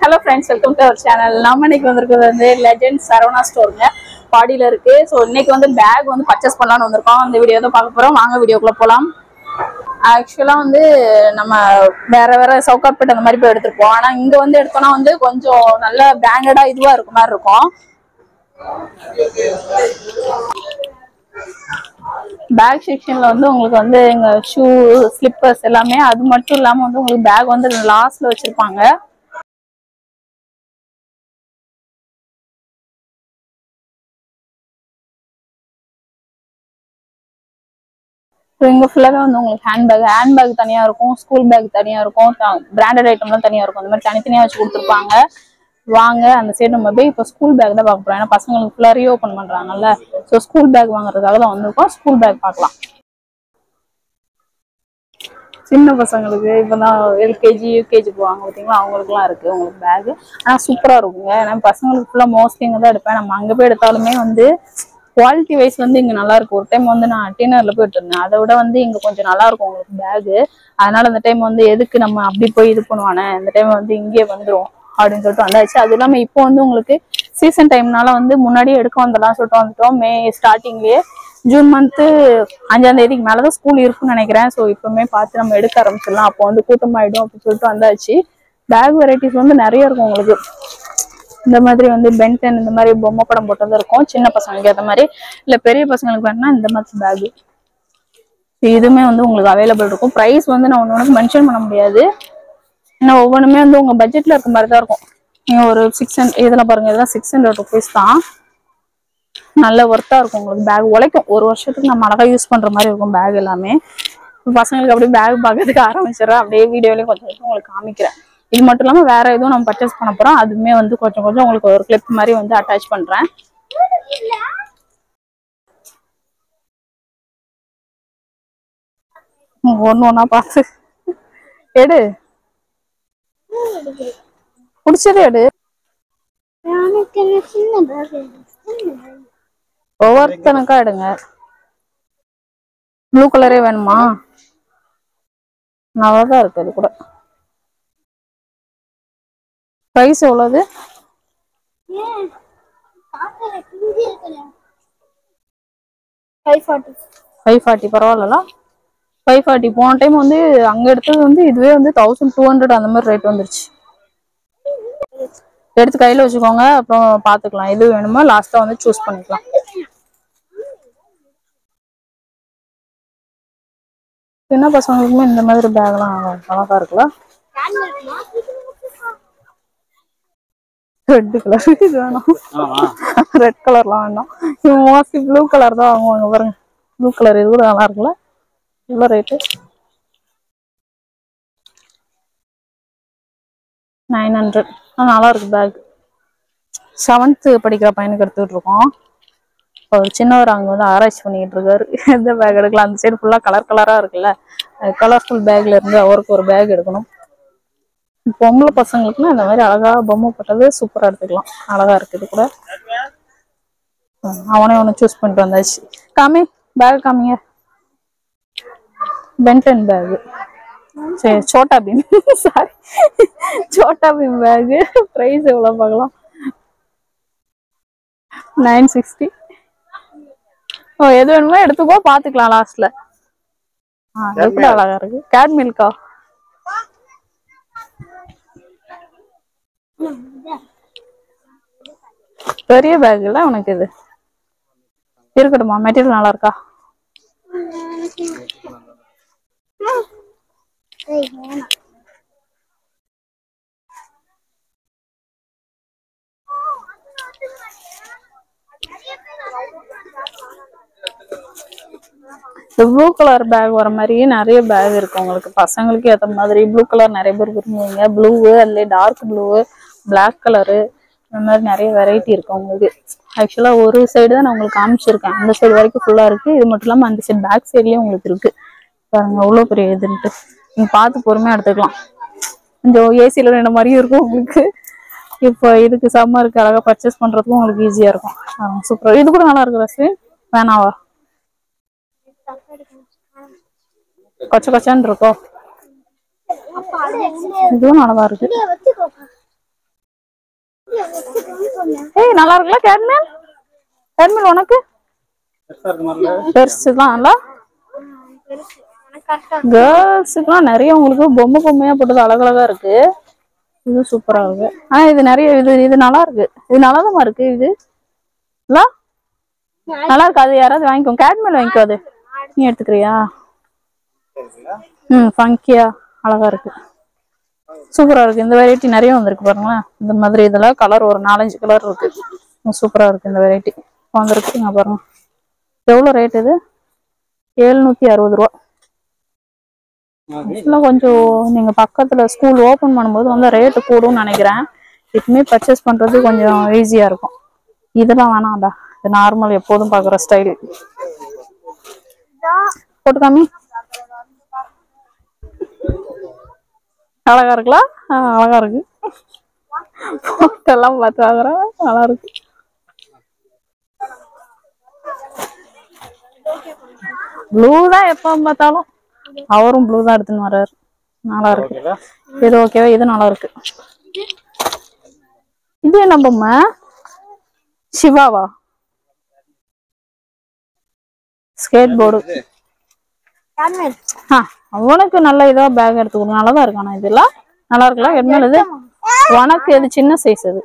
Hello friends, welcome to our channel. நாம இன்னைக்கு வந்திருக்கிறது வந்து லெஜெண்ட் சரவணா ஸ்டோர்ங்க. பாடியில இருக்கு. ஸோ இன்னைக்கு வந்து பேக் வந்து பர்ச்சேஸ் பண்ணலாம்னு வந்திருக்கோம். அந்த வீடியோ தான் பார்க்க போறோம். வாங்க வீடியோக்குள்ள போலாம். ஆக்சுவலா வந்து நம்ம வேற சவுகார்பேட் அந்த மாதிரி போய் எடுத்துருப்போம். ஆனா இங்க வந்து எடுத்தோம்னா வந்து கொஞ்சம் நல்ல பிராண்டடா இதுவா இருக்க மாதிரி இருக்கும். பேக் செக்ஷன்ல வந்து உங்களுக்கு வந்து எங்க ஷூ ஸ்லிப்பர்ஸ் எல்லாமே, அது மட்டும் இல்லாம வந்து உங்களுக்கு பேக் வந்து லாஸ்ட்ல வச்சிருப்பாங்க. இங்க ஃபுல்லாவே வந்து உங்களுக்கு ஹேண்ட்பேக் தனியா இருக்கும், ஸ்கூல் பேக் தனியா இருக்கும், பிராண்டட் ஐட்டம்லாம் தனியா இருக்கும். அந்த மாதிரி தனித்தனியா வச்சு கொடுத்துருப்பாங்க. வாங்க அந்த சைடு நம்ம போய் இப்போ ஸ்கூல் பேக் தான் பார்க்க போறோம். ஏன்னா பசங்களுக்கு ஃபுல்லா ரீஓபன் பண்றாங்கல்ல. ஸோ ஸ்கூல் பேக் வாங்குறதுக்காக தான் வந்திருக்கோம். ஸ்கூல் பேக் பார்க்கலாம். சின்ன பசங்களுக்கு இப்பதான் எல்கேஜி யூகேஜி போவாங்க பார்த்தீங்களா, அவங்களுக்குலாம் இருக்கு உங்களுக்கு பேக். ஆனால் சூப்பராக இருக்குங்க. ஏன்னா பசங்களுக்கு ஃபுல்லாக மோஸ்ட்லி இங்கே தான் எடுப்பேன். நம்ம அங்கே போய் எடுத்தாலுமே வந்து குவாலிட்டி வைஸ் வந்து இங்கே நல்லா இருக்கும். ஒரு டைம் வந்து நான் டின்னர்ல போயிட்டு இருந்தேன், அதை விட வந்து இங்கே கொஞ்சம் நல்லா இருக்கும் உங்களுக்கு பேகு. அதனால இந்த டைம் வந்து எதுக்கு நம்ம அப்படி போய் இது பண்ணுவானே, இந்த டைம் வந்து இங்கே வந்துடும் அப்படின்னு சொல்லிட்டு வந்தாச்சு. அது இல்லாமல் இப்போ வந்து உங்களுக்கு சீசன் டைம்னால வந்து முன்னாடியே எடுக்க வந்துடலாம் சொல்லிட்டு வந்துட்டோம். மே ஸ்டார்டிங்லேயே ஜூன் மந்த்து 5ஆம் தேதிக்கு மேலதான் ஸ்கூல் இருக்குன்னு நினைக்கிறேன். ஸோ இப்பவுமே பார்த்து நம்ம எடுக்க ஆரம்பிச்சிடலாம். அப்போ வந்து கூட்டமாயிடும் அப்படின்னு சொல்லிட்டு வந்தாச்சு. பேக் வெரைட்டிஸ் வந்து நிறைய இருக்கும் உங்களுக்கு. இந்த மாதிரி வந்து பென்டன் இந்த மாதிரி பொம்மை படம் போட்டது இருக்கும் சின்ன பசங்களுக்கு ஏற்ற மாதிரி. இல்ல பெரிய பசங்களுக்கு வேணும்னா இந்த மாதிரி பேக் இதுவுமே வந்து உங்களுக்கு அவைலபிள் இருக்கும். ப்ரைஸ் வந்து நான் ஒன்று மென்ஷன் பண்ண முடியாது. ஏன்னா ஒவ்வொன்றுமே வந்து உங்க பட்ஜெட்ல இருக்க மாதிரி தான் இருக்கும். நீங்க ஒரு 600 இதெல்லாம் பாருங்க, இதெல்லாம் 600 rupees தான். நல்ல ஒர்த்தா இருக்கும் உங்களுக்கு. பேக் உழைக்கும், ஒரு வருஷத்துக்கு நம்ம அழகா யூஸ் பண்ற மாதிரி இருக்கும் பேக் எல்லாமே. பசங்களுக்கு அப்படியே பேக் பார்க்கறதுக்கு ஆரம்பிச்சிடறேன். அப்படியே வீடியோலயும் கொஞ்சம் உங்களுக்கு காமிக்கிறேன். இது மட்டும் இல்லாம வேற எதுவும் நம்ம பர்ச்சேஸ் பண்ண போறோம். அதுவுமே வந்து கொஞ்சம் உங்களுக்கு ஒரு கிளிப் மாதிரி வந்து அட்டாச் பண்றேன். ஒண்ணா பார்த்து எடு, பிடிச்சதே எடு. ஒவ்வொருத்தனுக்கா எடுங்க. ப்ளூ கலரே வேணுமா? நல்லாதான் இருக்கு. அது கூட பிரைஸ் எவ்வளவு? 540. பரவாயில்ல. 540. போன டைம் வந்து அங்க எடுத்தது வந்து இதுவே வந்து 1200 அந்த மாதிரி ரேட் வந்துருச்சு. எடுத்து கையில வச்சுக்கோங்க, அப்புறம் பாத்துக்கலாம். எது வேணுமோ லாஸ்டா வந்து சூஸ் பண்ணிக்கலாம். சின்ன பசங்களுக்குமே இந்த மாதிரி பேக்லாம் அழகா இருக்குல்ல. ரெட் கலர் இது வேணும், ரெட் கலர்லாம் வேண்டாம். மோஸ்ட்லி ப்ளூ கலர் தான் வாங்குவாங்க பாருங்க. ப்ளூ கலர் இது கூட நல்லா இருக்குல்ல. எவ்வளோ ரேட்டு? 900. நல்லா இருக்கு பேக். 7th படிக்கிற பையனுக்கு எடுத்துக்கிட்டு இருக்கோம். ஒரு சின்னவர் அங்கே வந்து ஆராய்ச்சி பண்ணிக்கிட்டு இருக்காரு எந்த பேக் எடுக்கலாம். அந்த சைடு ஃபுல்லாக கலரா இருக்குல்ல, கலர்ஃபுல் பேக்ல இருந்து அவருக்கு ஒரு பேக் எடுக்கணும். பொம்பளை பசங்களுக்குன்னா இந்த மாதிரி அழகா பொம்மை போட்டது சூப்பரா எடுத்துக்கலாம். அழகா இருக்குது கூட. அவனே ஒன்று சூஸ் பண்ணிட்டு வந்தாச்சு. காமி பேக் காமிங்க. Ben Ten bag. சரி, Chhota Bheem sorry, Chhota Bheem bag. Price எவ்வளவு பார்க்கலாம்? 960. ஓ, எது வேணுமோ எடுத்துக்கோ, பாத்துக்கலாம் லாஸ்ட்ல. அது கூட அழகா இருக்கு. கேட் மில்கா? பெரிய பேக் இல்ல உனக்கு இது இருக்கட்டுமா? மெட்டீரியல் நல்லா இருக்கா? ப்ளூ கலர் பேக் வர மாதிரியே நிறைய பேக் இருக்கு உங்களுக்கு. பசங்களுக்கு ஏற்ற மாதிரி ப்ளூ கலர் நிறைய பேர் விரும்புவீங்க. ப்ளூ, அதுல டார்க் ப்ளூ, பிளாக் கலரு, இந்த மாதிரி நிறைய வெரைட்டி இருக்கு உங்களுக்கு. ஆக்சுவலா ஒரு சைடு தான் நான் உங்களுக்கு காமிச்சிருக்கேன். அந்த சைடு வரைக்கும் ஃபுல்லா இருக்கு. இது மட்டும் இல்லாம அந்த சைடு பேக் சைட்லயும் உங்களுக்கு இருக்கு பாருங்க. அவ்வளவு பெரிய இதுன்ட்டு நீங்க பார்த்து பொறுமையா எடுத்துக்கலாம். கொஞ்சம் ஏசியில நின்ன மாதிரியும் இருக்கும் உங்களுக்கு. இப்போ இதுக்கு சம்மருக்கு அழகா பர்ச்சேஸ் பண்றதுக்கும் உங்களுக்கு ஈஸியா இருக்கும். சூப்பர். இது கூட நல்லா இருக்கு. ரசி வேணாவா? கொச்ச கொச்சான்னு இருக்கோ? இதுவும் நல்லாதான் இருக்கு. ஏய் நல்லா இருக்குல்ல கேட்மேல்? கேட்மேல் உனக்கு பெருசுதான். கேர்ள்ஸுக்குலாம் நிறைய உங்களுக்கு பொம்மையா போட்டது அழகழகா இருக்கு. இது சூப்பரா இருக்கு. ஆனா இது நிறைய இது நல்லா இருக்கு. இது நல்லாதான் இருக்கு. இது நல்லா இருக்கு. அது யாராவது வாங்கிக்கோங்க. கேட்மேல் வாங்கிக்கோ. அது நீ எடுத்துக்கிறியா? ஃபங்கியா அழகா இருக்கு. சூப்பரா இருக்கு. இந்த வெரைட்டி நிறைய வந்திருக்கு பாருங்களேன். இந்த மாதிரி இதுல கலர் ஒரு 4-5 கலர் இருக்கு. சூப்பரா இருக்கு இந்த வெரைட்டி வந்திருக்குங்க பாருங்க. எவ்வளவு ரேட் இது? 760 ரூபா. கொஞ்சம் நீங்க பக்கத்துல ஸ்கூல் ஓபன் பண்ணும்போது வந்து ரேட்டு கூடும்னு நினைக்கிறேன். இப்பவுமே பர்ச்சேஸ் பண்றது கொஞ்சம் ஈஸியா இருக்கும். இதெல்லாம் வேணாம்டா. இது நார்மல் எப்போதும் பாக்குற ஸ்டைல். போட்டு காமி. அழகா இருக்கலாம். அழகா இருக்கு. போட்டெல்லாம் பார்த்து வாங்குறேன். நல்லா இருக்கு. ப்ளூ தான் எப்ப பார்த்தாலும். அவரும் ப்ளூ தான் எடுத்துன்னு வர்றாரு. நல்லா இருக்கு. இது ஓகேவா? இது நல்லா இருக்கு. இது என்ன பொம்மை? சிவாவா? Skateboard. அவனுக்கு நல்ல இதா பேக் எடுத்துக்கணும். நல்லாதான் இருக்கு. ஆனா இதெல்லாம் நல்லா இருக்குல்ல? என்ன இது உனக்கு? எது சின்ன சைஸ்? அது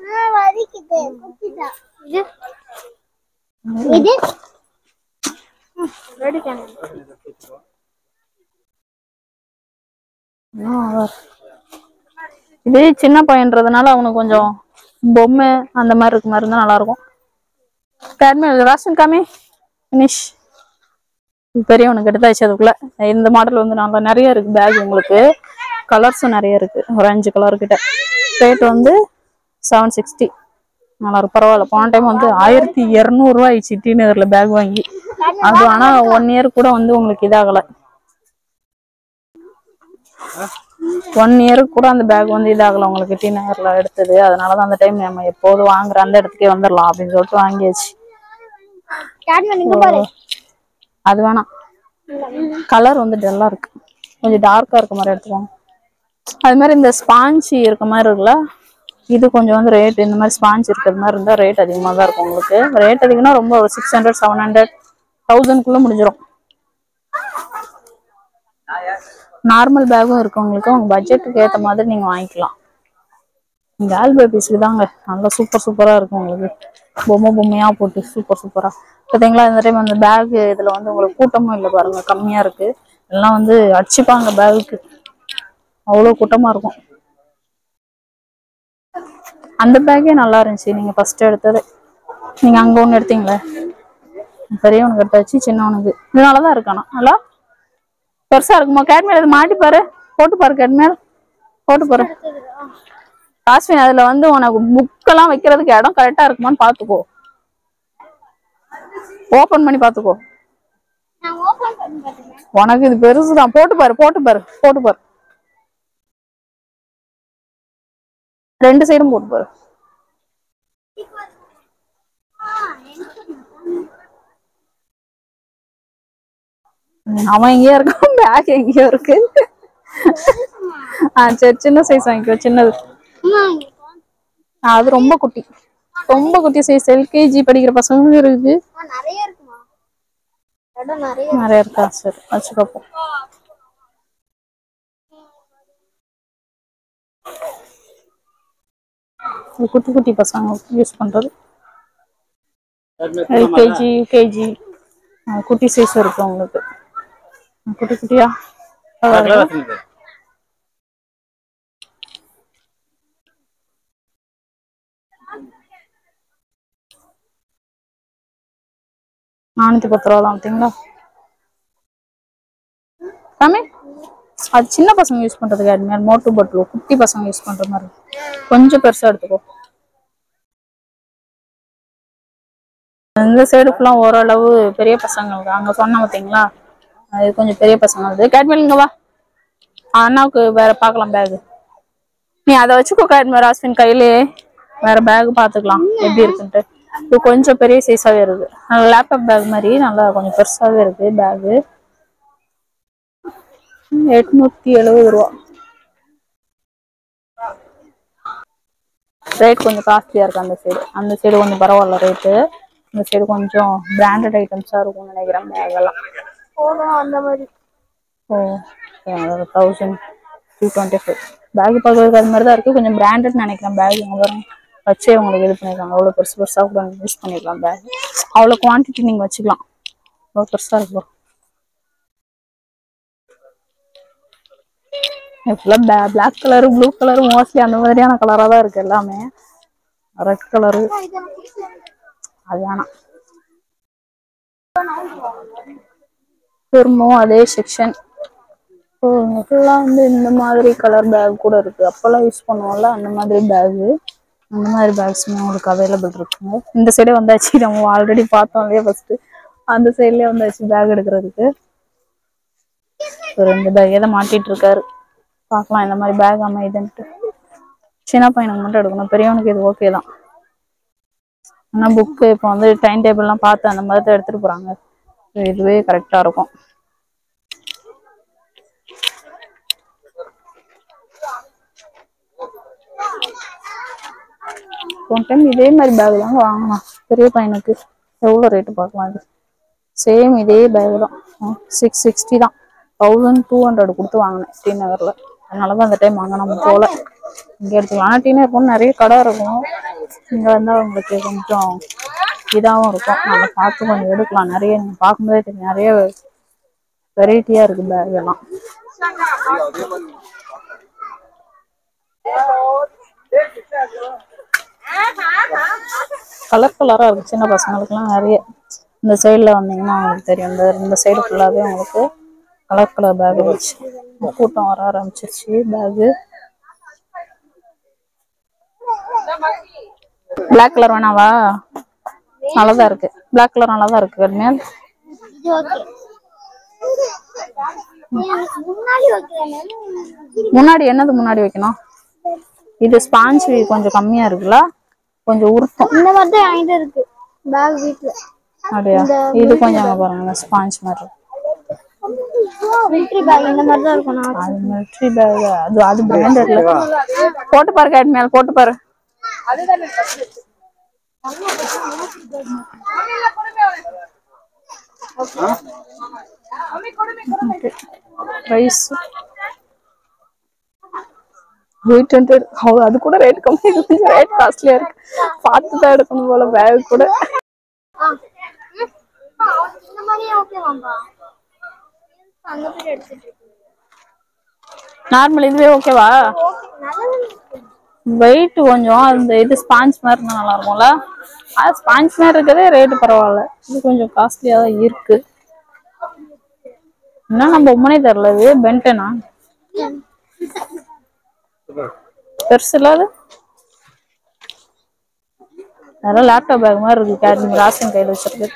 இது சின்ன பையன்றதுனால அவனுக்கு கொஞ்சம் பொம்மை அந்த மாதிரி இருக்கு மாதிரி இருந்தா நல்லா இருக்கும். ராசன் காமி ஃபினிஷ். பெரியவனுக்கு எடுத்தாச்சு. அதுக்குள்ள இந்த மாடல் வந்து நல்லா நிறைய இருக்கு பேக். உங்களுக்கு கலர்ஸும் நிறைய இருக்கு. ஒரு 5 கலர் கிட்ட. ரேட் வந்து 760. நல்லா இருக்கு. பரவாயில்ல. போன டைம் வந்து 1200 ரூபாய் ஆயிடுச்சு டி நகர்ல பேக் வாங்கி. அது ஆனா 1 இயர் கூட வந்து உங்களுக்கு இதாகல. 1 இயருக்கு கூட அந்த பேக் வந்து இதாகல உங்களுக்கு டி நகர்ல எடுத்தது. அதனாலதான் அந்த டைம் நம்ம எப்போதும் வாங்குற அந்த இடத்துக்கே வந்துடலாம் அப்படின்னு சொல்லிட்டு வாங்கியாச்சு. அது வேணாம். கலர் வந்து டல்லா இருக்கு. கொஞ்சம் டார்க்கா இருக்க மாதிரி எடுத்துக்கோங்க. அது மாதிரி இந்த ஸ்பாஞ்சி இருக்க மாதிரி இருக்குல்ல, இது கொஞ்சம் வந்து ரேட் இந்த மாதிரி ஸ்பாஞ்ச் இருக்கிற மாதிரி இருந்தா ரேட் அதிகமாக தான் இருக்கும் உங்களுக்கு. ரேட் அதிகம்னா ரொம்ப 600 700 1000 முடிஞ்சிடும். நார்மல் பேக்கும் இருக்கு உங்களுக்கு. உங்க பட்ஜெட்டுக்கு ஏற்ற மாதிரி நீங்க வாங்கிக்கலாம். கேர்ள் பேபிஸ்க்கு தாங்க நல்லா சூப்பரா இருக்கும் உங்களுக்கு. பொம்மையா போட்டு சூப்பரா பார்த்தீங்களா? இந்த டைம் அந்த பேக் இதுல வந்து உங்களுக்கு கூட்டமும் இல்லை பாருங்க. கம்மியா இருக்கு. எல்லாம் வந்து அடிச்சுப்பாங்க பேகுக்கு. அவ்வளவு கூட்டமா இருக்கும். அந்த பேக்கே நல்லா இருந்துச்சு. நீங்க ஃபர்ஸ்ட் எடுத்தது. நீங்க அங்க ஒண்ணு எடுத்தீங்களே, பெரியவனுக்கு எடுத்தாச்சு. சின்னவனுக்கு இதனாலதான் இருக்கானா நல்லா பெருசா இருக்குமா? கேட்மேல் இது மாட்டி பாரு. போட்டு பாரு. கேட்மேல் போட்டு பாரு. காஸ்வின் அதுல வந்து உனக்கு புக்கெல்லாம் வைக்கிறதுக்கு இடம் கரெக்டா இருக்குமான்னு பாத்துக்கோ. ஓபன் பண்ணி பாத்துக்கோ. உனக்கு இது பெருசுதான். போட்டு பாரு. 2 சைடும் போட்டு பாரு. அவன் எங்கேயோ இருக்கான். பேக் எங்கேயோ இருக்கு. சரி சின்ன சைஸ் வாங்கிக்கோ. சின்னது அது ரொம்ப குட்டி சைஸ். எல்கேஜி படிக்கிற பசங்க இருக்கு. நிறைய இருக்கா? சரி வச்சுக்கோ. குட்டி பசங்க யூஸ் பண்றது. எல்கேஜி யூகேஜி குட்டி சைஸ் இருக்கு உங்களுக்கு. குட்டியா 410 ரூபா தான். பார்த்தீங்களா? அது சின்ன பசங்க யூஸ் பண்றதுக்கு. அது மோட்டு பட்லு குட்டி பசங்க யூஸ் பண்ற மாதிரி. கொஞ்சம் பெருசா எடுத்துக்கோ. இந்த சைடு ஃபுல்லா ஓரளவு பெரிய பசங்களுக்கு. அங்க சொன்ன பார்த்தீங்களா, அது கொஞ்சம் பெரிய பசங்க. அது கேட்மேல் இங்க வா. அண்ணாவுக்கு வேற பாக்கலாம் பேக். நீ அதை வச்சுக்கோ. கேட்மேல் ராஸ்வின் கையிலே வேற பேக் பாத்துக்கலாம் எப்படி இருக்குன்ட்டு. இது கொஞ்சம் பெரிய சைஸாவே இருக்கு. லேப்டாப் பேக் மாதிரி நல்லா கொஞ்சம் பெருசாவே இருக்கு பேக். 870 ரூபா. ரேட் கொஞ்சம் காஸ்ட்லியா இருக்கு அந்த சைடு கொஞ்சம் பரவாயில்ல ரேட்டு. இந்த சைடு கொஞ்சம் பிராண்டட் ஐட்டம்ஸா இருக்கும்னு நினைக்கிறேன் பேக் எல்லாம். அந்த மாதிரி ஓ 1225 பேக் பார்க்கறதுக்கு அது மாதிரி தான் இருக்கு. கொஞ்சம் பிராண்டட் நினைக்கிறேன் பேக். இங்க வரும் வச்சே உங்களுக்கு இது பண்ணிக்கலாம். அவ்வளோ பெருசு பெருசாக கூட யூஸ் பண்ணிக்கலாம் பேக். அவ்வளோ குவான்டிட்டி நீங்க வச்சுக்கலாம். அவ்வளோ பெருசா இருக்கும். ஃபுல்லா black colour blue colour mostly அந்த மாதிரியான கலரா தான் இருக்கு எல்லாமே. ரெட் கலரு அது வேணாம். திரும்பவும் அதே செக்ஷன். ஸோ ஃபுல்லாக வந்து இந்த மாதிரி கலர் பேக் கூட இருக்கு. அப்போல்லாம் யூஸ் பண்ணுவோம்ல அந்த மாதிரி பேகு. அந்த மாதிரி பேக்ஸுமே உங்களுக்கு அவைலபிள் இருக்குங்க. இந்த சைடே வந்தாச்சு. நம்ம ஆல்ரெடி பார்த்தோம் இல்லையா ஃபர்ஸ்ட், அந்த சைட்லேயே வந்தாச்சு பேக் எடுக்கிறதுக்கு. ஒரு 2 பேக் எதை மாட்டிட்டு இருக்காரு. பார்க்கலாம் இந்த மாதிரி பேக் அமைதுன்ட்டு. சின்ன பையனுக்கு மட்டும் எடுக்கணும், பெரியவனுக்கு இது ஓகே தான். ஆனால் புக்கு இப்போ வந்து டைம் டேபிள்லாம் பார்த்து அந்த மாதிரி தான் எடுத்துகிட்டு போகிறாங்க. இதுவே கரெக்டாக இருக்கும். ஒன் டைம் இதே மாதிரி பேக் தாங்க வாங்கலாம் பெரிய பையனுக்கு. எவ்வளோ ரேட்டு பார்க்கலாம். இது சேம் இதே பேக் தான். 660 தான். 1200 கொடுத்து வாங்கினேன் ஸ்ரீநகரில். அதனால தான் அந்த டைம் வாங்க நம்ம போல. இங்கே எடுத்துக்கலாம். ஆனால் டீனர் போன நிறைய கடை இருக்கும். இங்கே வந்தால் உங்களுக்கு கொஞ்சம் இதாகவும் இருக்கும். நம்ம பார்த்து கொஞ்சம் எடுக்கலாம். நிறைய நீங்கள் பார்க்கும்போதே தெரியும், நிறைய வெரைட்டியாக இருக்குது பேக் எல்லாம். கலர் கலராக இருக்குது சின்ன பசங்களுக்குலாம் நிறைய. இந்த சைடில் வந்தீங்கன்னா உங்களுக்கு தெரியும். இந்த சைடு ஃபுல்லாகவே உங்களுக்கு கலர் கலர் பேக் வச்சு கூட்டம் வர ஆரம்பிச்சிருச்சு. பேகு பிளாக் கலர் வேணாவா? நல்லாதான் இருக்கு. பிளாக் கலர் நல்லாதான் இருக்கு. மேல் முன்னாடி என்னது முன்னாடி வைக்கணும்? இது ஸ்பாஞ்ச் கொஞ்சம் கம்மியா இருக்குல்ல, கொஞ்சம் உருட்டும். இந்த மாதிரி தான் வாங்கிட்டு இருக்கு பேக் வீட்ல. அப்படியா? இது கொஞ்சம் பாருங்க ஸ்பாஞ்ச் மாதிரி. மிலிட்டரி பேக் இந்த மாதிரி தான் இருக்கும். அது மிலிட்டரி பேக். அது பிராண்டட்ல. போட்டு பாரு கேட் மேல போட்டு பாரு. பிரைஸ் 800. அது கூட ரேட் கம்மி. கொஞ்சம் ரேட் காஸ்ட்லியா இருக்கு. பார்த்து தான் எடுக்கணும் போல பேக் கூட. இந்த மாதிரியே ஓகேவாம்பா? அந்த மாதிரி எடுத்துட்டு நார்மல் இதுவே ஓகேவா? வெயிட் கொஞ்சம் அந்த இது ஸ்பாஞ்ச் மாதிரி இருந்தா நல்லா இருக்கும்ல. அது ஸ்பாஞ்ச் மாதிரி இருக்கதே ரேட்டு பரவாயில்ல. இது கொஞ்சம் காஸ்ட்லியா தான் இருக்கு. என்ன நம்ம உண்மையே தெரியல. இது பென்டனா பெருசு இல்லாது. அதெல்லாம் லேப்டாப் பேக் மாதிரி இருக்கு. கேரி ராசின் கையில் வச்சிருக்கு.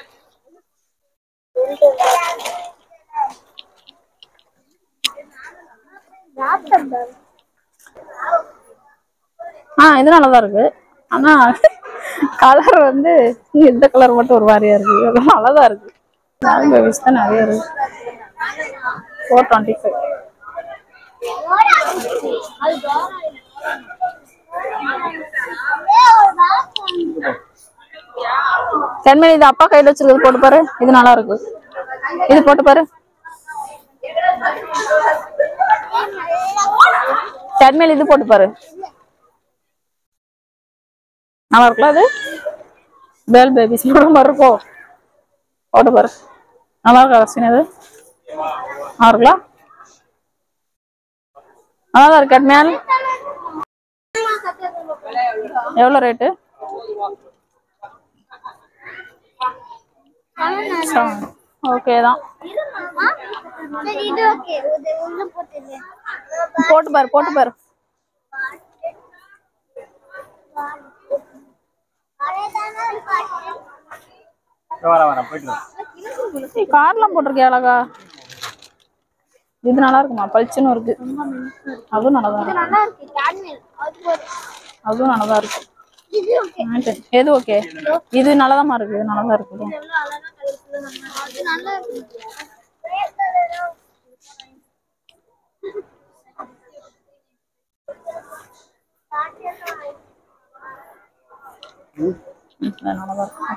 இது நல்லாதான் இருக்கு. ஆனா கலர் வந்து இந்த கலர் மட்டும் ஒரு மாதிரியா இருக்கு. நல்லாதான் இருக்கு. பேபிஸ் தான் நிறைய இருக்கு. 425. கண்மணி இது அப்பா கையில வச்சிருக்கிறது போட்டு பாரு. இது நல்லா இருக்கு. இது போட்டு பாரு. கண்மணி இது போட்டு பாரு. நல்லா இருக்குல்ல? அது பேல் பேபிஸ் மாதிரி இருக்கும். போட்டு பாரு. நல்லா இருக்கா ரசின்? அது நல்லா இருக்குல்ல? நல்லா இருக்கு. மேல் எவ்வளவு ரேட்டு? ஓகே தான். போட்டு பாரு போட்டு பாரு. கார்லாம் போட்டிருக்கியா அழகா? இது நல்லா இருக்குமா? பளிச்சுன்னு இருக்கு. அதுவும் நல்லாதான் இருக்கு. அதுவும் நல்லாதான் இருக்கு. எது ஓகே? இது நல்லாதான் இருக்கு. இது நல்லாதான் இருக்கு. நல்லா இருக்கும்.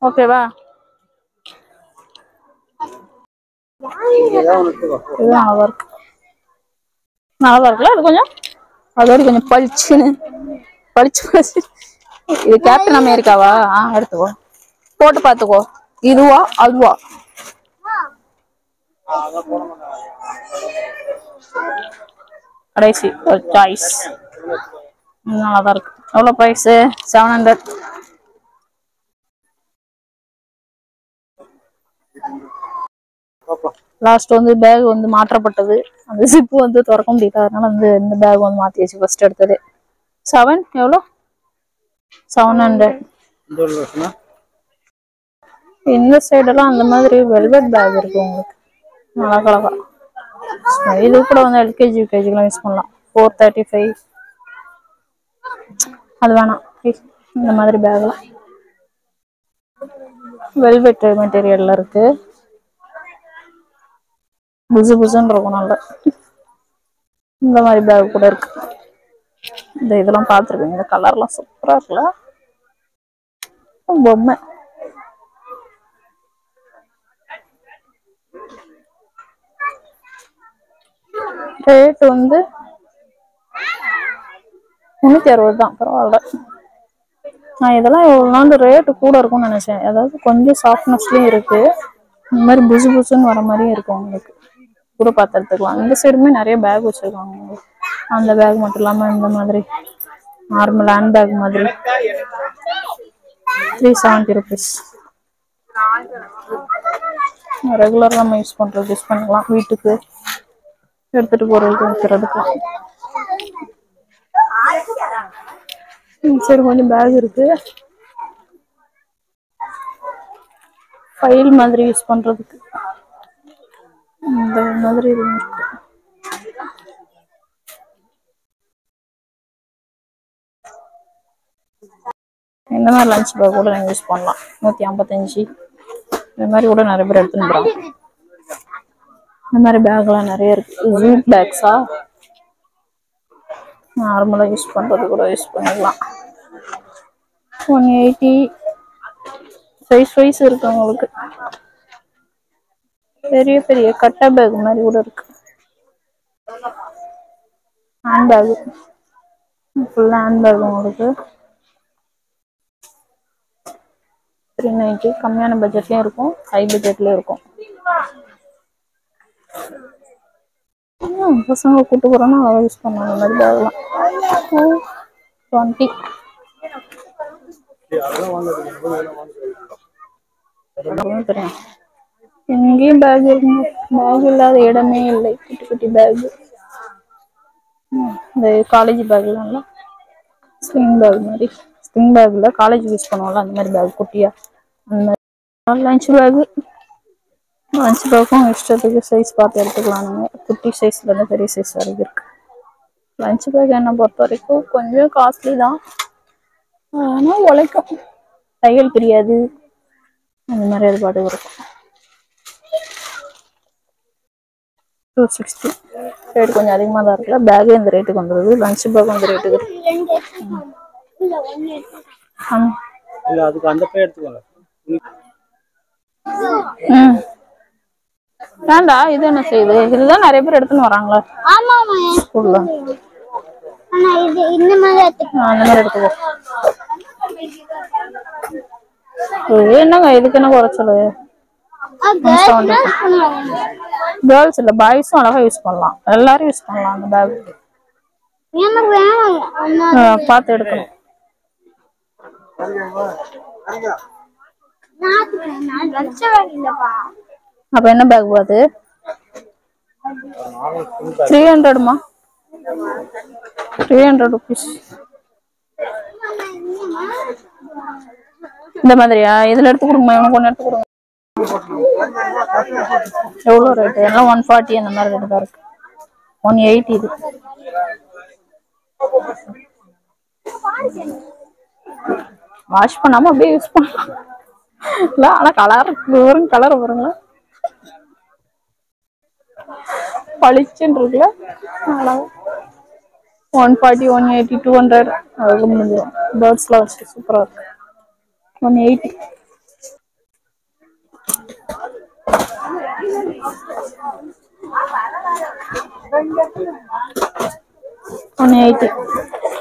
ஓகேவா? இதுதான் நல்லா இருக்கு. நல்லா இருக்குல்ல? அது கொஞ்சம் அதோட கொஞ்சம் பளிச்சுன்னு பளிச்சு. இது கேப்டன் அமெரிக்காவா? எடுத்துக்கோ, போட்டு பாத்துக்கோ. இதுவா அதுவா? கடைசி ஒரு சாய்ஸ். நல்லாதான் இருக்கு. எவ்வளவு பிரைஸ்? 700. லாஸ்ட் வந்து பேக் வந்து மாற்றப்பட்டது. அந்த ஜிப்பு வந்து திறக்க முடியல, அதனால வந்து இந்த பேக் வந்து மாத்தியாச்சு. ஃபர்ஸ்ட் எடுத்தது 7. எவ்வளோ? 700. இந்த சைடெல்லாம் அந்த மாதிரி வெல்வெட் பேக் இருக்கு உங்களுக்கு, அழகழகா. இது கூட வந்து எல்கேஜி யூகேஜிலாம் யூஸ் பண்ணலாம். 435. அது வேணாம். இந்த மாதிரி பேக்லாம் வெல்வெட் மெட்டீரியல்ல இருக்கு. புசு புசுன்னு இருக்கும் நல்ல. இந்த மாதிரி பேக் கூட இருக்கு. இந்த இதெல்லாம் பார்த்துருக்கீங்க. இந்த கலர்லாம் சூப்பரா இருக்குல்ல? பொம்மை. ரேட் வந்து 360 தான். பரவாயில்ல. நான் இதெல்லாம் எவ்வளோ நாள் ரேட்டு கூட இருக்கும்னு நினைச்சேன். அதாவது கொஞ்சம் சாஃப்ட்னஸ்லயும் இருக்கு, இந்த மாதிரி புசு புசுன்னு வர மாதிரியும் இருக்கும். உங்களுக்கு கூட பார்த்து எடுத்துக்கலாம். இந்த சைடுமே நிறைய பேக் வச்சிருக்காங்க உங்களுக்கு. அந்த பேக் மட்டும் இல்லாம இந்த மாதிரி நார்மல் ஹேண்ட் பேக் மாதிரி 370 rupees. ரெகுலர் நம்ம யூஸ் பண்றது யூஸ் பண்ணலாம். வீட்டுக்கு எடுத்துட்டு போறதுக்கு வைக்கிறதுக்கலாம். சரி, கொஞ்சம் பேக் இருக்கு. ஃபைல் மாதிரி யூஸ் பண்றதுக்கு இந்த மாதிரி இருக்கு. இந்த மாதிரி லஞ்ச் பேக் கூட நீங்க யூஸ் பண்ணலாம். 155. இந்த மாதிரி கூட நிறைய பேர் எடுத்துன்னு போறாங்க. இந்த மாதிரி பேக்லாம் நிறைய இருக்கு. ஜூட் பேக்ஸா நார்மலா யூஸ் பண்றது கூட யூஸ் பண்ணிக்கலாம். 180. சைஸ் வைஸ் இருக்கு உங்களுக்கு. பெரிய பெரிய கட்டை பேக் மாதிரி கூட இருக்கு. Hand bag, full hand bag உங்களுக்கு 390. கம்மியான பட்ஜெட்லயும் இருக்கும், ஹை பட்ஜெட்லயும் இருக்கும். பசங்க கூட்டு போறோம்னா அதை யூஸ் பண்ணுவாங்க. இந்த மாதிரி பேக்லாம் 220. தெரியும். எங்கேயும் பேக் இருக்குங்க. பேக் இல்லாத இடமே இல்லை. குட்டி குட்டி பேக். இந்த காலேஜ் பேக்லாம் ஸ்லிங் பேக் மாதிரி. ஸ்லிங் பேக்ல காலேஜ் யூஸ் பண்ணுவோம்ல, அந்த மாதிரி பேக் குட்டியா. அந்த மாதிரி லஞ்ச் பேக். லஞ்ச் பேக்கும் இஷ்டத்துக்கு சைஸ் பார்த்து எடுத்துக்கலாம். நீங்கள் குட்டி சைஸ்ல இருந்து பெரிய சைஸ் வரைக்கும் இருக்கு. லஞ்ச் பேக் என்னை பொறுத்த வரைக்கும் கொஞ்சம் காஸ்ட்லி தான், ஆனால் உழைக்கும். தையல் தெரியாது, அந்த மாதிரி அது பாட்டுக்கு இருக்கும். 260. ரேட் கொஞ்சம் அதிகமாக தான் இருக்குல்ல? பேக்கே இந்த ரேட்டுக்கு வந்துடுது, லஞ்ச் பேக் இந்த ரேட்டுக்கு இருக்கு. வேண்டா, இது என்ன செய்யுது? இதுதான் நிறைய பேர் எடுத்துன்னு வராங்களா ஸ்கூல்ல? அந்த மாதிரி எடுத்துக்கோ. என்னங்க இதுக்கு என்ன குறைச்சல்? கேர்ள்ஸ் இல்ல, பாய்ஸும் அழகா யூஸ் பண்ணலாம். எல்லாரும் யூஸ் பண்ணலாம் அந்த பேக். பார்த்து எடுக்கணும். அப்ப என்ன பேக் பாது? 300மா? 300 rupees. இந்த மாதிரியா? இதுல எடுத்து கொடுங்கம்மா, இவனுக்கு ஒன்று எடுத்து கொடுங்க. எவ்வளோ ரேட்டு? எல்லாம் 140 அந்த மாதிரி ரேட்டு தான் இருக்கு. 180 இது. வாஷ் பண்ணாம அப்படியே யூஸ் பண்ணலாம். இல்ல, ஆனா கலர் வரும். கலர் வருங்களா? பளிச்சுன்னு இருக்குல்ல? 140, 180, 200 அதுக்கு முடிஞ்சிடும். பேர்ட்ஸ்லாம் வச்சு சூப்பராக இருக்கு. 180. 180.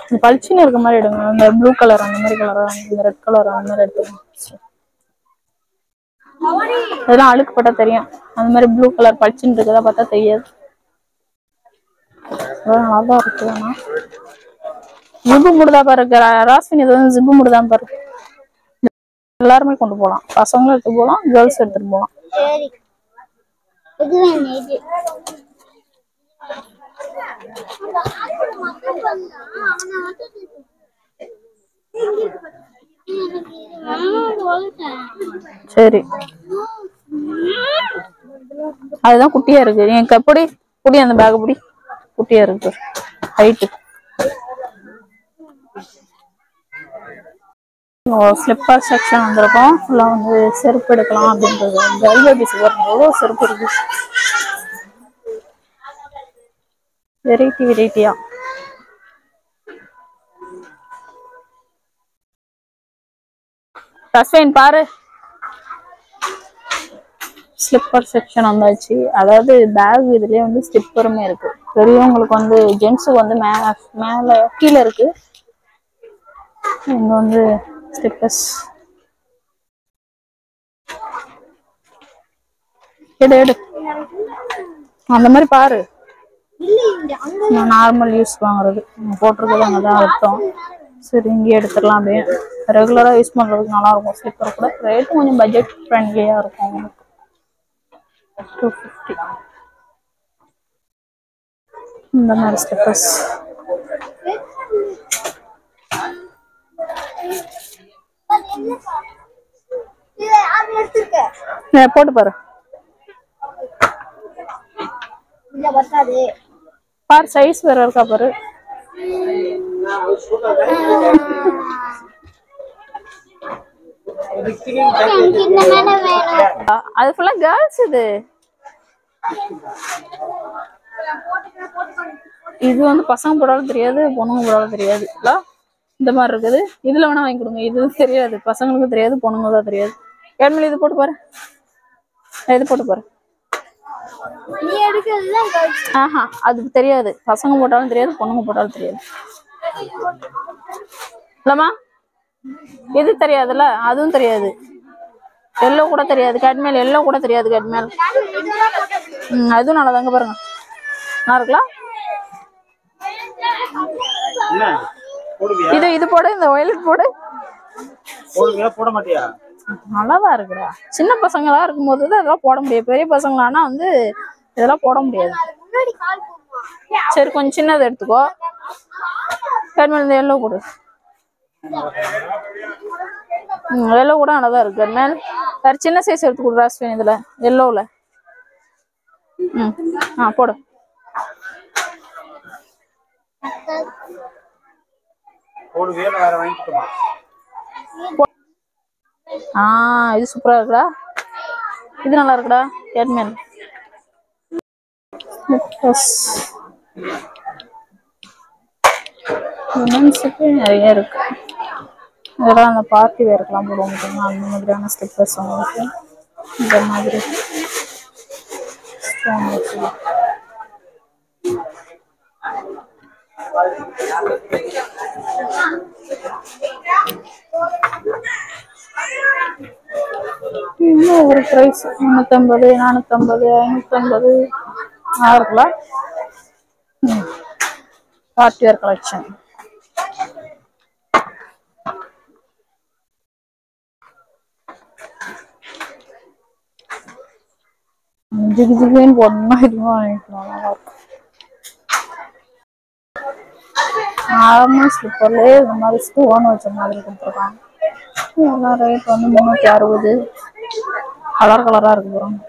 இந்த பளிச்சுன்னு இருக்க மாதிரி எடுங்க. அந்த ப்ளூ கலர் அந்த மாதிரி கலரா, இந்த ரெட் கலர் அந்த மாதிரி எடுத்துக்கோங்க. அதெல்லாம் அழுக்கு பட்டா தெரியும். அந்த மாதிரி ப்ளூ கலர் பளிச்சுன்னு இருக்குதா பார்த்தா தெரியாது. நல்லா இருக்கு. ஆனா ஜிப்பு முடுதா பாரு ராஸ்வின், இது வந்து ஜிப்பு முடுதான் பாரு. எல்லாருமே கொண்டு போகலாம். பசங்களும் எடுத்து போகலாம், கேர்ள்ஸ் எடுத்துட்டு போகலாம். சரி, இது வேணும் இது. சரி, அதுதான் குட்டியா இருக்கு. என் கப்படி குடி, அந்த பேக் புடி, குட்டியா இருக்கு ஹைட்டு. ஸ்லிப்பர் செக்ஷன் வந்திருக்கோம். ஃபுல்லாக வந்து செருப்பு எடுக்கலாம் அப்படின்றது. கேர்ள் பேபிஸ் எவ்வளோ செருப்பு இருக்கு, வெரைட்டியா. ரஸ்வின் பாரு, ஸ்லிப்பர் செக்ஷன் வந்தாச்சு. அதாவது பேக் இதுலயே வந்து ஸ்லிப்பருமே இருக்கு. பெரியவங்களுக்கு வந்து ஜென்ஸுக்கு வந்து மேல கீழே இருக்கு. இங்க வந்து ஸ்லிப்பர்ஸ் எடு அந்த மாதிரி பாரு. நார்மல் யூஸ் வாங்குறது போட்டிருக்கிறது அங்கதான் அர்த்தம். சரி, இங்கே எடுத்துடலாம். அப்படியே ரெகுலரா யூஸ் பண்றதுக்கு நல்லா இருக்கும். ஸ்லிப்பர் கூட ரேட்டு கொஞ்சம் பட்ஜெட் ஃப்ரெண்ட்லியா இருக்கும் உங்களுக்கு. 250 இந்த மாதிரி ஸ்லிப்பர்ஸ். போட்டு பாரு பாரு, சைஸ் வேற இருக்கா பாரு. அது ஃபுல்லா கேர்ள்ஸ். இது வந்து பசங்க போடாலும் தெரியாது, பொண்ணுங்க போடாலும் தெரியாது. இந்த மாதிரி இருக்குது. இதுல வேணா வாங்கி கொடுங்க. இது தெரியாது, பசங்களுக்கும் தெரியாது, பொண்ணுங்க தான் தெரியாது. கேட்மேல் இது போட்டு பாரு, இது போட்டு பாரு. ஆஹா, அது தெரியாது. பசங்க போட்டாலும் தெரியாது, பொண்ணுங்க போட்டாலும் தெரியாது. இல்லம்மா, இது தெரியாதுல்ல, அதுவும் தெரியாது. எல்லோ கூட தெரியாது. கேட்மேல் எல்லோ கூட தெரியாது. கேட்மேல் அதுவும் நல்லதாங்க பாருங்க, நல்லா இருக்கலாம். இது போடு, இந்த வயலட் போடு. போட மாட்டியா? நல்லாதான் இருக்குடா. சின்ன பசங்களா இருக்கும்போது இதெல்லாம் போட முடியாது. பெரிய பசங்களானா வந்து இதெல்லாம் போட முடியாது. சரி, கொஞ்சம் சின்னதை எடுத்துக்கோ. கேட்மேல் இந்த எல்லோ போடு. எல்லோ கூட நல்லாதான் இருக்கு. கேட்மேல் வேற சின்ன சைஸ் எடுத்து கொடு ராஸ்வின், இதுல எல்லோல. போடு. இது சூப்பரா இருக்குடா. இது நல்லா இருக்குடா. கேட்மேல் நிறைய இருக்கு. இதெல்லாம் அந்த பார்ட்டி வேர்க்கெல்லாம் போட முடியுமா, அந்த மாதிரியான ஸ்லிப்பர்ஸ் உங்களுக்கு. இந்த மாதிரி ஒரு பிரைஸ் 350, 450, 550 இருக்குல்ல. Party wear collection. ஜிகின்னு போடணும்னா இதுவும் வாங்கிக்கலாம், நல்லா இருக்கும். நார்மல் ஸ்லிப்பர்லேயே இந்த மாதிரி ஸ்டோன் வச்ச மாதிரி கொடுத்துருக்காங்க. இதெல்லாம் ரேட் வந்து 360. கலர் கலரா இருக்கு பாருங்க.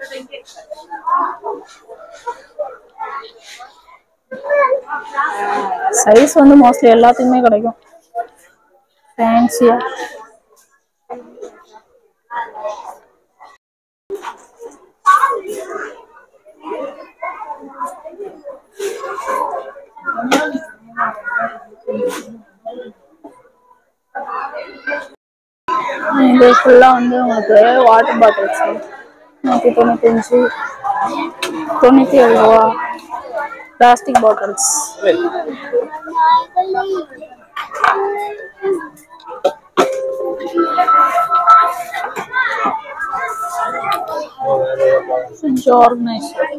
சைஸ் வந்து மோஸ்ட்லி எல்லாத்துக்குமே கிடைக்கும், ஃபேன்சியா. ஃபுல்லாக வந்து உங்களுக்கு வாட்டர் பாட்டில்ஸ் 195 97 ரூபா பிளாஸ்டிக் பாட்டில்ஸ். Organiser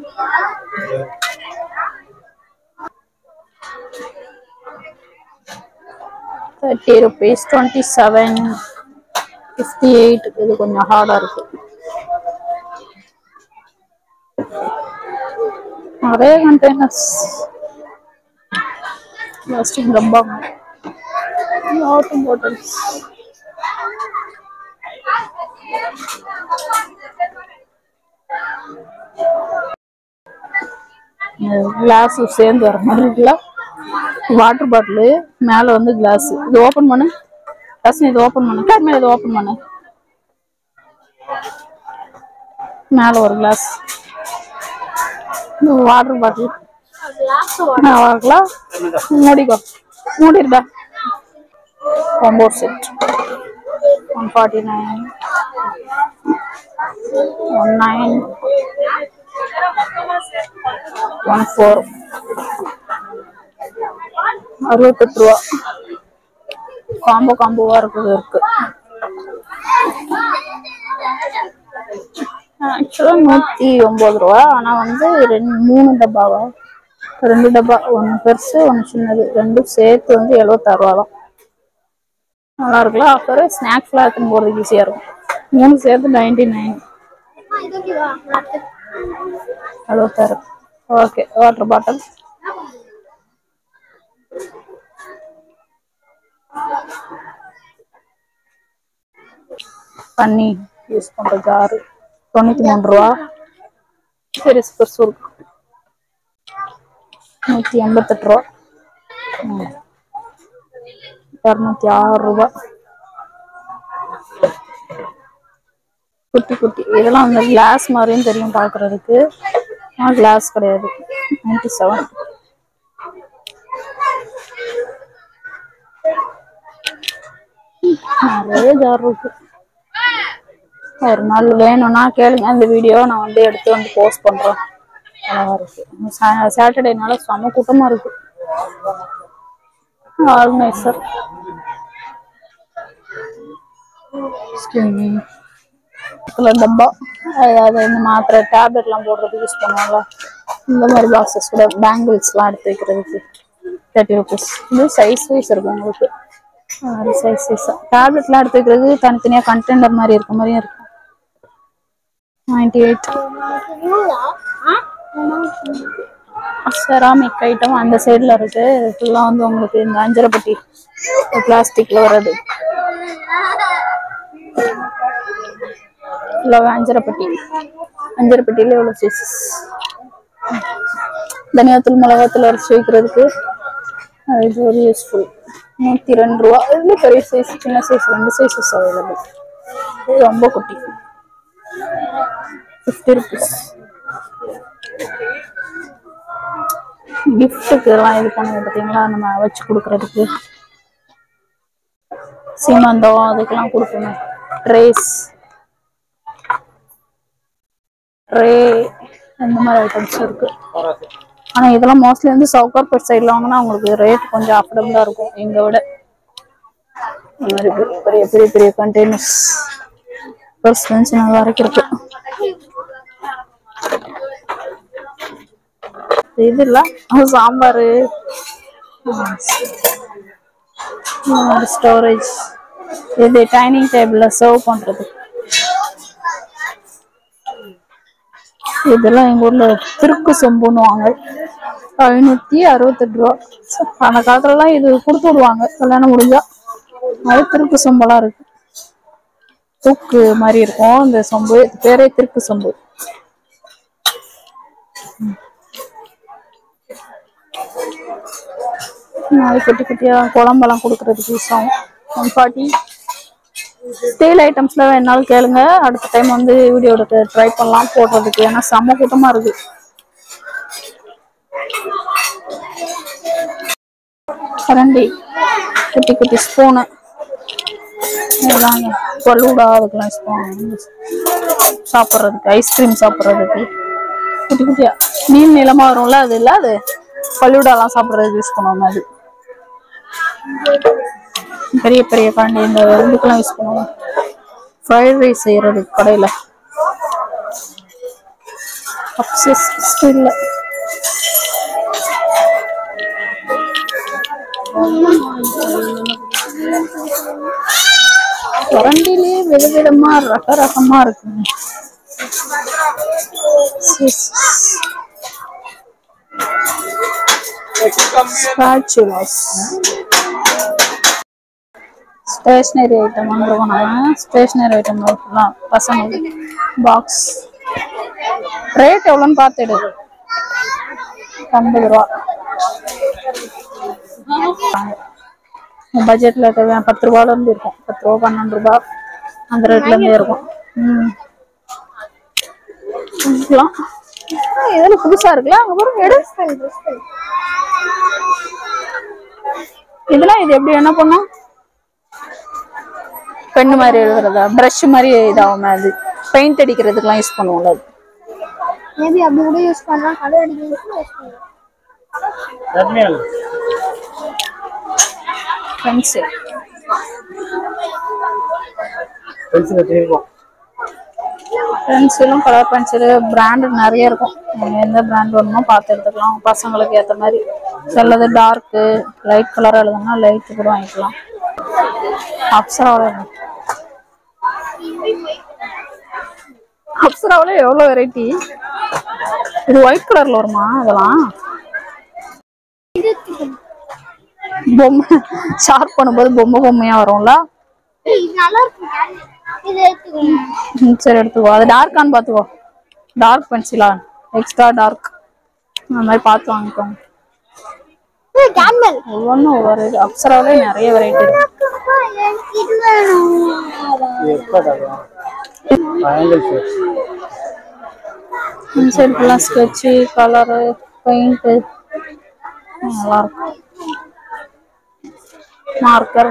30 rupees 27 58. இது கொஞ்சம் ஹார்டா இருக்கு. நிறைய கண்டெய்னர்ஸ் பிளாஸ்டிக் டப்பா வாட்டர் பாட்டில்ஸ். கிளாஸ் சேர்ந்து வர மாதிரி இருக்குல்ல. வாட்டர் பாட்டில் மேல வந்து கிளாஸ். இது ஓபன் பண்ணு ரசன். இது ஓபன் பண்ணு மேல. இது ஓபன் பண்ணு. மேல ஒரு கிளாஸ். வாட்டர் பாட்டில் மூடிக்கோ. மூடிருடா. காம்போ செட் 149 19 14 68 ரூபா. காம்போவா இருக்கு. ஆக்சுவலா 109 ரூபா. ஆனா வந்து 3 டப்பாவா 2 டப்பா, ஒன்னு பெருசு ஒன்னு சின்னது, ரெண்டும் சேர்த்து வந்து 76 ரூபா தான். நல்லா இருக்குல்ல. ஆஃபர். ஸ்நாக்ஸ் எல்லாம் எடுத்துன்னு போறதுக்கு ஈஸியா இருக்கும். 3 சேர்த்து 99 76. ஓகே. வாட்டர் பாட்டில் தண்ணி யூஸ் பண்ற ஜாரு 93 ரூபா. பெருசு 188 ரூபா. 206 ரூபா. குட்டி இதெல்லாம் வந்து கிளாஸ் மாதிரியும் தெரியும் பாக்குறதுக்கு. கிளாஸ் கிடையாது. 97. நிறைய ஜார் இருக்கு. ஒரு நாள் வேணும்னா கேளுங்க. இந்த வீடியோ நான் வந்து எடுத்து வந்து போஸ்ட் பண்றேன். அழகா இருக்கு. சாட்டர்டேனால செம கூட்டமா இருக்கு. ஆர்கனைசர் டப்பா. அதாவது இந்த மாத்திரை டேப்லெட் எல்லாம் போடுறதுக்கு யூஸ் பண்ணுவாங்க. இந்த மாதிரி பாக்ஸஸ் கூட பேங்கிள்ஸ் எல்லாம் எடுத்து வைக்கிறதுக்கு 30 rupees. இது சைஸ் வைஸ் இருக்கு உங்களுக்கு. சைஸ் வைஸா டேப்லெட் எல்லாம் எடுத்து வைக்கிறது தனித்தனியா கண்டெய்னர் மாதிரி இருக்க மாதிரியும் இருக்கு. 98. செராமிக் ஐட்டம் அந்த சைடுல இருக்கு. ஃபுல்லா வந்து உங்களுக்கு இந்த அஞ்சரைப்பட்டி பிளாஸ்டிக்ல வர்றது. அஞ்சரைப்பட்டியில எவ்வளவு சைஸஸ். தனியாத்தூள் மிளகாத்தூள் அரைச்சி வைக்கிறதுக்கு இது ஒரு யூஸ்ஃபுல். 102 ரூபா. இதுல பெரிய சைஸ் சின்ன சைஸ் 2 சைஸஸ் அவைலபிள். இது ரொம்ப குட்டி. 50 rupees. கிஃப்ட்டுக்கு எல்லாம் இது பண்ணுங்க பார்த்தீங்களா, நம்ம வச்சு கொடுக்கறதுக்கு. சீமந்தம் அதுக்கெல்லாம் கொடுக்கணும். ட்ரே இந்த மாதிரி ஐட்டம்ஸ் இருக்கு. ஆனா இதெல்லாம் மோஸ்ட்லி வந்து சவுகார்பேட் சைட்ல வாங்கினா உங்களுக்கு ரேட் கொஞ்சம் அஃபோர்டபுளா இருக்கும் எங்க விட. பெரிய பெரிய பெரிய கண்டெய்னர்ஸ் வரைக்கும் இருக்கு. இது இல்ல சாம்பார் ஸ்டோரேஜ். இது டைனிங் டேபிள்ல சர்வ் பண்றது. இதெல்லாம் எங்க ஊர்ல திருக்கு சொம்புன்னுவாங்க. 568 ரூபா. அந்த காலத்துல எல்லாம் இது கொடுத்து விடுவாங்க கல்யாணம் முடிஞ்சா. அது திருக்கு சொம்பெல்லாம் இருக்கு. தூக்கு மாதிரி இருக்கும் இந்த சொம்பு. பேரே திருக்கு சொம்பு. குட்டி குட்டியா குழம்பெல்லாம் கொடுக்கறதுக்கு யூஸ் ஆகும். 140. ஸ்டீல் ஐட்டம்ஸ்ல வேணாலும் கேளுங்க. அடுத்த டைம் வந்து வீடியோ எடுத்து ட்ரை பண்ணலாம் போடுறதுக்கு. ஏன்னா செம்ம கூட்டமா இருக்கு. கரண்டி குட்டி குட்டி ஸ்பூனு. பலூடா அதுக்கெல்லாம் யூஸ் பண்ணுவாங்க. சாப்பிட்றதுக்கு ஐஸ்கிரீம் சாப்பிட்றதுக்கு குட்டி குட்டியா நீள் நீளமா வரும்ல, அது இல்லை அது பலூடாலாம் சாப்பிட்றதுக்கு யூஸ் பண்ணுவாங்க. அது பெரிய பெரிய காண்டி இந்த இதுக்கெல்லாம் யூஸ் பண்ணுவாங்க. ஃப்ரைட் ரைஸ் செய்யறதுக்கு கடையில் ஸ்டில் கரண்டிலே விதவிதமா ரகரகமா இருக்குங்க. ஸ்டேஷனரி ஐட்டம் வாங்குறோம். ஸ்டேஷனரி ஐட்டம் பசங்களுக்கு பாக்ஸ் ரேட் எவ்வளோன்னு பார்த்துடு. 50 ரூபா. பட்ஜெட்ல 10 ரூபால இருந்து இருக்கும். 10 ரூபா 12 ரூபா அந்த ரேட்ல இருந்தே இருக்கும். இதெல்லாம் புதுசா இருக்குல்ல. அங்க பாருங்க எடு. இதெல்லாம் இது எப்படி என்ன பண்ணும்? பென் மாதிரி எழுதுறதா, பிரஷ் மாதிரி இதாகும். அது பெயிண்ட் அடிக்கிறதுக்குலாம் யூஸ் பண்ணுவோம்ல. மேபி அப்படி கூட யூஸ் பண்ணலாம். கலர் அடிக்கிறதுக்கு யூஸ் பண்ணலாம். பென்சில் பென்சிலும் கலர் பென்சிலு பிராண்டு நிறைய இருக்கும். எந்த பிராண்ட் வேணுமோ பார்த்து எடுத்துக்கலாம். பசங்களுக்கு ஏற்ற மாதிரி சிலது டார்க்கு லைட் கலர் எழுதுனா லைட்டு கூட வாங்கிக்கலாம். அப்சராவில் எவ்வளோ வெரைட்டி. இது ஒயிட் கலர்ல வருமா? அதெல்லாம் பொம்மை ஷார்ப் பண்ணும்போது பொம்மையா வரும்ல. சரி எடுத்துக்கோ. அது டார்க்கான்னு பார்த்துக்கோ. டார்க் பென்சிலா எக்ஸ்ட்ரா டார்க் அந்த மாதிரி பார்த்து வாங்கிக்கோங்க. ஒவ்வொன்றும் ஒவ்வொரு அப்சராவிலே நிறைய வெரைட்டி இருக்கு. ஸ்கெட்சு கலரு பெயிண்ட் நல்லா இருக்கும். Marker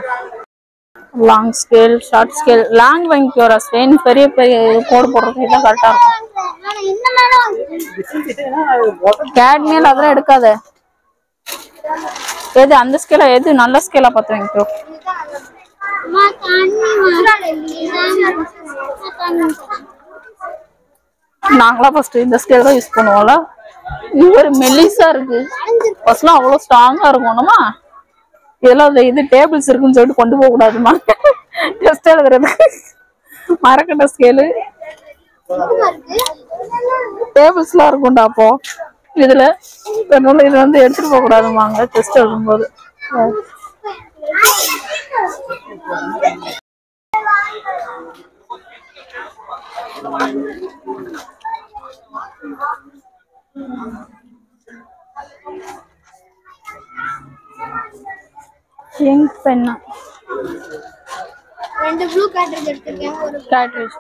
long scale short scale. Long வாங்கிக்கோரா ஸ்டெயின் பெரிய பெரிய கோடு போடுறதுக்கு தான் கரெக்டா இருக்கும். கேட்மியல் அதெல்லாம் எடுக்காத. எது அந்த ஸ்கேலா? எது நல்ல ஸ்கேலா பார்த்து வாங்கிக்கோ. நாங்களாம் ஃபர்ஸ்ட் இந்த ஸ்கேல் தான் யூஸ் பண்ணுவோம்ல. இது மெல்லிசா இருக்கு. ஃபர்ஸ்ட்லாம் அவ்வளோ ஸ்ட்ராங்கா இருக்கும்மா. இதெல்லாம் இது டேபிள்ஸ் இருக்குன்னு சொல்லிட்டு கொண்டு போக கூடாதுமா. டெஸ்ட் எழுதுறதுக்கு மரக்கட்ட ஸ்கேலு டேபிள்ஸ்லாம் இருக்கும்டா. அப்போ இதுல இது வந்து எடுத்துட்டு போக கூடாதுமாங்க டெஸ்ட் எழுதும்போது. இங்க் பென்னா 2 ப்ளூ கேட்ரிட்ஜ் எடுத்துக்கேன். ஒரு கேட்ரிட்ஜ்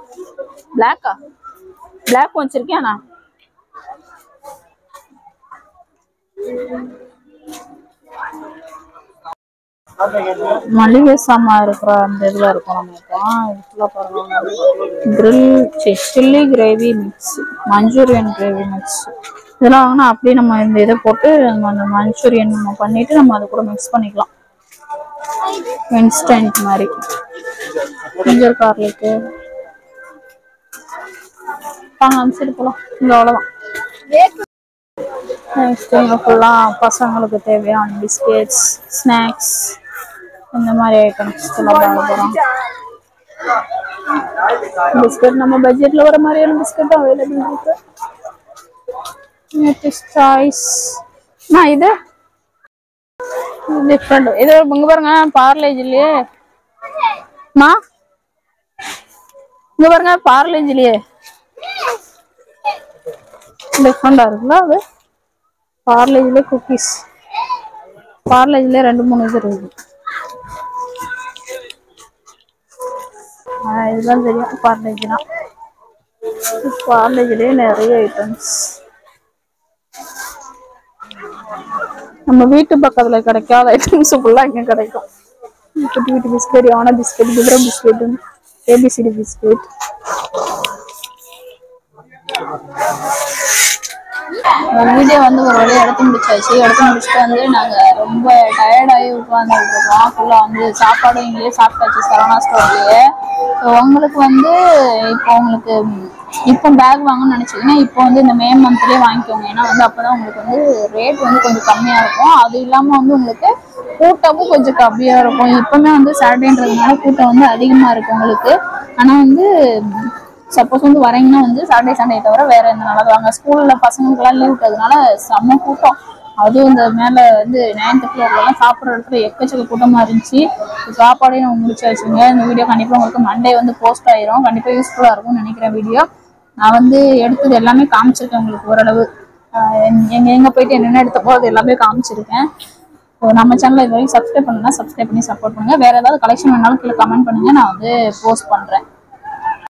பிளாக்கா? பிளாக் வச்சிருக்கேன் நான். மளிகை சாமான் இருக்கிற அந்த இதுல இருக்கும். நம்ம பாருங்க chilli gravy mix, Manchurian gravy mix இதெல்லாம் வாங்கினா அப்படியே நம்ம இந்த இதை போட்டு நம்ம அந்த மஞ்சூரியன் நம்ம பண்ணிட்டு நம்ம அதை கூட மிக்ஸ் பண்ணிக்கலாம். இன்ஸ்டன்ட் மாதிரி ஜிஞ்சர் கார்லிக்கு அனுப்பிச்சிட்டு போகலாம். இங்கே அவ்வளோதான். நெக்ஸ்ட் இங்கே ஃபுல்லாக பசங்களுக்கு தேவையான பிஸ்கெட்ஸ் ஸ்நாக்ஸ் இந்த மாதிரி ஐட்டம்ஸ் எல்லாம் வாங்க போகிறோம். பிஸ்கட் நம்ம பட்ஜெட்டில் வர மாதிரியான பிஸ்கட் அவைலபிள் இருக்கு. சாய்ஸ் இது டிஃப்ரெண்ட். இது இங்கே பாருங்க பார்லேஜ்லயே இங்க பாருங்க பார்லேஜ்லயே டிஃப்ரெண்டா இருக்குல்ல. அது பார்லேஜ்ல குக்கீஸ். பார்லேஜ்ல 2-3 இது இருக்கு. இதுதான் தெரியும் பார்லேஜ்னா. பார்லேஜ்லயே நிறைய ஐட்டம்ஸ் நம்ம வீட்டு பக்கத்துல கிடைக்காத ஐட்டம்ஸ் ஃபுல்லா இங்க கிடைக்கும். குட்டி குட்டி பிஸ்கெட், ஆன பிஸ்கெட், குதிரை பிஸ்கெட் ஏபிசிடி பிஸ்கட். வீடியோ வந்து ஒரு வழியாக எடுத்து முடிச்சாச்சு. எடுத்து முடிச்சுட்டு வந்து நாங்கள் ரொம்ப டயர்டாகி உட்காந்துட்டு இருக்கோம். ஃபுல்லாக வந்து சாப்பாடும் இங்கேயே சாப்பிட்டாச்சு சரவணா ஸ்டோர்லேயே. ஸோ உங்களுக்கு வந்து இப்போ பேக் வாங்கணும்னு நினச்சிங்கன்னா இப்போ வந்து இந்த மே மந்த்லேயே வாங்கிக்கோங்க. ஏன்னா வந்து அப்போ தான் உங்களுக்கு வந்து ரேட் வந்து கொஞ்சம் கம்மியாக இருக்கும். அது இல்லாமல் வந்து உங்களுக்கு கூட்டமும் கொஞ்சம் கம்மியாக இருக்கும். இப்போவுமே வந்து சாட்டர்டேன்றதுனால கூட்டம் வந்து அதிகமாக இருக்கும் உங்களுக்கு. ஆனால் வந்து சப்போஸ் வந்து வரீங்கன்னா வந்து சாட்டர்டே சண்டே தவிர வேற எந்த நாளாவது வாங்க. ஸ்கூல்ல பசங்களுக்குலாம் லீவ் விட்டதுனால செம்ம கூட்டம். அதுவும் இந்த மேலே வந்து 9th ஃப்ளோர்லாம் சாப்பிட்ற இடத்துல எக்கச்சக்க கூட்டமாக இருந்துச்சு. சாப்பாடையும் நம்ம முடிச்சாச்சுங்க. இந்த வீடியோ கண்டிப்பாக உங்களுக்கு மண்டே வந்து போஸ்ட் ஆயிரும். கண்டிப்பாக யூஸ்ஃபுல்லாக இருக்கும்னு நினைக்கிறேன். வீடியோ நான் வந்து எடுத்தது எல்லாமே காமிச்சிருக்கேன் உங்களுக்கு ஓரளவு. எங்கே போயிட்டு என்னென்ன எடுத்தப்போ அது எல்லாமே காமிச்சிருக்கேன். நம்ம சேனலை இது வரைக்கும் சப்ஸ்கிரைப் பண்ணுன்னா சப்ஸ்கிரைப் பண்ணி சப்போர்ட் பண்ணுங்க. வேற ஏதாவது கலெக்ஷன் வேணாலும் கீழே கமெண்ட் பண்ணுங்க, நான் வந்து போஸ்ட் பண்றேன்.